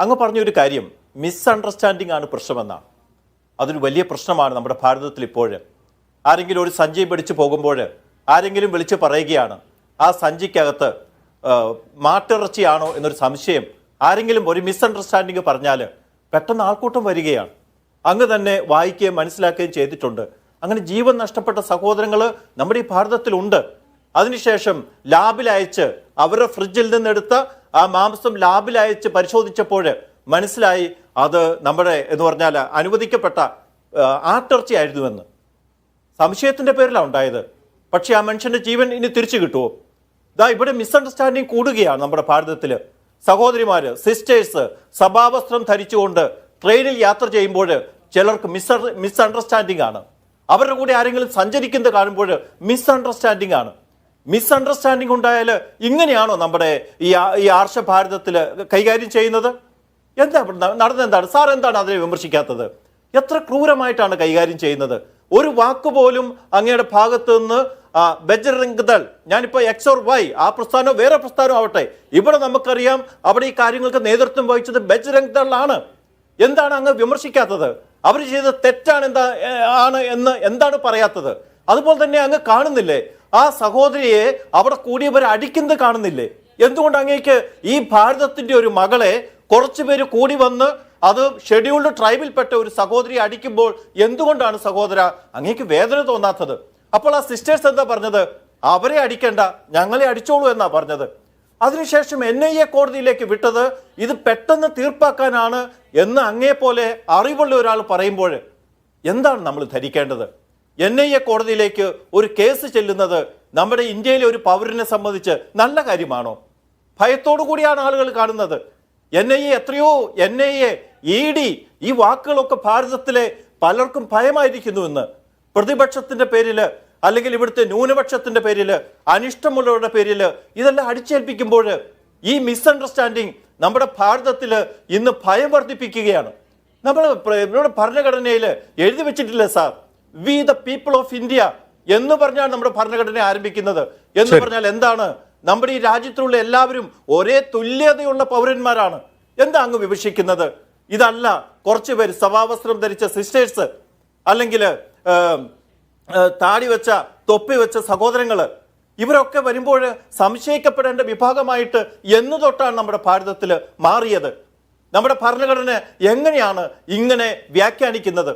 അങ്ങ് പറഞ്ഞൊരു കാര്യം മിസ്അണ്ടർസ്റ്റാൻഡിംഗ് ആണ് പ്രശ്നമെന്നാണ്. അതൊരു വലിയ പ്രശ്നമാണ് നമ്മുടെ ഭാരതത്തിൽ ഇപ്പോൾ. ആരെങ്കിലും ഒരു സഞ്ചി പിടിച്ച് പോകുമ്പോൾ ആരെങ്കിലും വിളിച്ച് പറയുകയാണ് ആ സഞ്ചിക്കകത്ത് മാട്ടിറച്ചിയാണോ എന്നൊരു സംശയം, ആരെങ്കിലും ഒരു മിസ്അണ്ടർസ്റ്റാൻഡിങ് പറഞ്ഞാൽ പെട്ടെന്ന് ആൾക്കൂട്ടം വരികയാണ്. അങ്ങ് തന്നെ വായിക്കുകയും മനസ്സിലാക്കുകയും ചെയ്തിട്ടുണ്ട്. അങ്ങനെ ജീവൻ നഷ്ടപ്പെട്ട സഹോദരങ്ങൾ നമ്മുടെ ഈ ഭാരതത്തിലുണ്ട്. അതിനുശേഷം ലാബിലയച്ച് അവരുടെ ഫ്രിഡ്ജിൽ നിന്നെടുത്ത ആ മാംസം ലാബിലയച്ച് പരിശോധിച്ചപ്പോൾ മനസ്സിലായി അത് നമ്മുടെ എന്ന് പറഞ്ഞാൽ അനുവദിക്കപ്പെട്ട ആട്ടിറച്ചിയായിരുന്നുവെന്ന്. സംശയത്തിൻ്റെ പേരിലാണ് ഉണ്ടായത്. പക്ഷേ ആ മനുഷ്യൻ്റെ ജീവൻ ഇനി തിരിച്ചു കിട്ടുമോ? ഇവിടെ മിസ്അണ്ടർസ്റ്റാൻഡിങ് കൂടുകയാണ് നമ്മുടെ ഭാരതത്തിൽ. സഹോദരിമാർ, സിസ്റ്റേഴ്സ് സഭാവസ്ത്രം ധരിച്ചുകൊണ്ട് ട്രെയിനിൽ യാത്ര ചെയ്യുമ്പോൾ ചിലർക്ക് മിസ്അണ്ടർസ്റ്റാൻഡിംഗ് ആണ്. അവരുടെ കൂടെ ആരെങ്കിലും സഞ്ചരിക്കുന്നത് കാണുമ്പോൾ മിസ്അണ്ടർസ്റ്റാൻഡിംഗ് ആണ്. മിസ്അണ്ടർസ്റ്റാൻഡിംഗ് ഉണ്ടായാൽ ഇങ്ങനെയാണോ നമ്മുടെ ഈ ആർഷ ഭാരതത്തിൽ കൈകാര്യം ചെയ്യുന്നത്? എന്താ നടന്നെന്താണ്? സാർ എന്താണ് അതിനെ വിമർശിക്കാത്തത്? എത്ര ക്രൂരമായിട്ടാണ് കൈകാര്യം ചെയ്യുന്നത്? ഒരു വാക്കുപോലും അങ്ങയുടെ ഭാഗത്ത് നിന്ന് ബജ്രംഗ് ദൾ, ഞാനിപ്പോൾ എക്സ് ഓർ വൈ, ആ പ്രസ്ഥാനം വേറെ പ്രസ്ഥാനം ആവട്ടെ, ഇവിടെ നമുക്കറിയാം അവിടെ ഈ കാര്യങ്ങൾക്ക് നേതൃത്വം വഹിച്ചത് ബജ്രംഗ് ദൾ ആണ്. എന്താണ് അങ്ങ് വിമർശിക്കാത്തത്? അവർ ചെയ്തത് തെറ്റാണ് എന്ന് എന്താണ് പറയാത്തത്? അതുപോലെ തന്നെ അങ്ങ് കാണുന്നില്ലേ ആ സഹോദരിയെ അവിടെ കൂടിയവർ അടിക്കുന്നത് കാണുന്നില്ലേ? എന്തുകൊണ്ട് അങ്ങേക്ക് ഈ ഭാരതത്തിന്റെ ഒരു മകളെ കുറച്ചുപേര് കൂടി വന്ന് അത് ഷെഡ്യൂൾഡ് ട്രൈബിൽപ്പെട്ട ഒരു സഹോദരിയെ അടിക്കുമ്പോൾ എന്തുകൊണ്ടാണ് സഹോദര അങ്ങേക്ക് വേദന തോന്നാത്തത്? അപ്പോൾ ആ സിസ്റ്റേഴ്സ് എന്താ പറഞ്ഞത്? അവരെ അടിക്കണ്ട, ഞങ്ങളെ അടിച്ചോളൂ എന്നാ പറഞ്ഞത്. അതിനുശേഷം NIA കോടതിയിലേക്ക് വിട്ടത് ഇത് പെട്ടെന്ന് തീർപ്പാക്കാനാണ് എന്ന് അങ്ങേപോലെ അറിവുള്ള ഒരാൾ പറയുമ്പോൾ എന്താണ് നമ്മൾ ധരിക്കേണ്ടത്? NIA കോടതിയിലേക്ക് ഒരു കേസ് ചെല്ലുന്നത് നമ്മുടെ ഇന്ത്യയിലെ ഒരു പൗരനെ സംബന്ധിച്ച് നല്ല കാര്യമാണോ? ഭയത്തോടു കൂടിയാണ് ആളുകൾ കാണുന്നത്. NIA, ED ഈ വാക്കുകളൊക്കെ ഭാരതത്തിലെ പലർക്കും ഭയമായിരിക്കുന്നുവെന്ന്. പ്രതിപക്ഷത്തിന്റെ പേരിൽ അല്ലെങ്കിൽ ഇവിടുത്തെ ന്യൂനപക്ഷത്തിന്റെ പേരിൽ, അനിഷ്ടമുള്ളവരുടെ പേരിൽ ഇതെല്ലാം അടിച്ചേൽപ്പിക്കുമ്പോൾ ഈ മിസ്അണ്ടർസ്റ്റാൻഡിങ് നമ്മുടെ ഭാരതത്തിൽ ഇന്ന് ഭയം വർദ്ധിപ്പിക്കുകയാണ്. നമ്മുടെ ഭരണഘടനയിൽ എഴുതി വെച്ചിട്ടില്ലേ sir, we the people of India എന്ന് പറഞ്ഞാണ് നമ്മുടെ ഭരണഘടന ആരംഭിക്കുന്നത്. എന്ന് പറഞ്ഞാൽ എന്താണ്? നമ്മുടെ ഈ രാജ്യത്തുള്ള എല്ലാവരും ഒരേ തുല്യതയുള്ള പൗരന്മാരാണ്. എന്താ അങ്ങ് വിവക്ഷിക്കുന്നത്? ഇതല്ല കുറച്ചു പേര് സഭാവസ്ത്രം ധരിച്ച സിസ്റ്റേഴ്സ് അല്ലെങ്കിൽ താടി വെച്ച തൊപ്പി വെച്ച സഹോദരങ്ങള്, ഇവരൊക്കെ വരുമ്പോൾ സംശയിക്കപ്പെടേണ്ട വിഭാഗമായിട്ട് എന്നു തൊട്ടാണ് നമ്മുടെ ഭാരതത്തിൽ മാറിയത്. നമ്മുടെ ഭരണഘടന എങ്ങനെയാണ് ഇങ്ങനെ വ്യാഖ്യാനിക്കുന്നത്?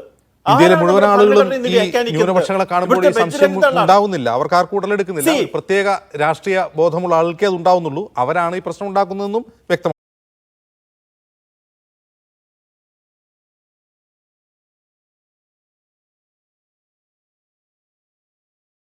ഇന്ത്യയിലെ മുഴുവൻ ആളുകളും ഈ ന്യൂനപക്ഷങ്ങളെ കാണുമ്പോൾ ഈ സംശയം ഉണ്ടാവുന്നില്ല. അവർക്ക് ആർക്കും ഉടലെടുക്കുന്നില്ല. പ്രത്യേക രാഷ്ട്രീയ ബോധമുള്ള ആൾക്കേ അത് ഉണ്ടാവുന്നുള്ളൂ. അവരാണ് ഈ പ്രശ്നം ഉണ്ടാക്കുന്നതെന്നും വ്യക്തമാണ്.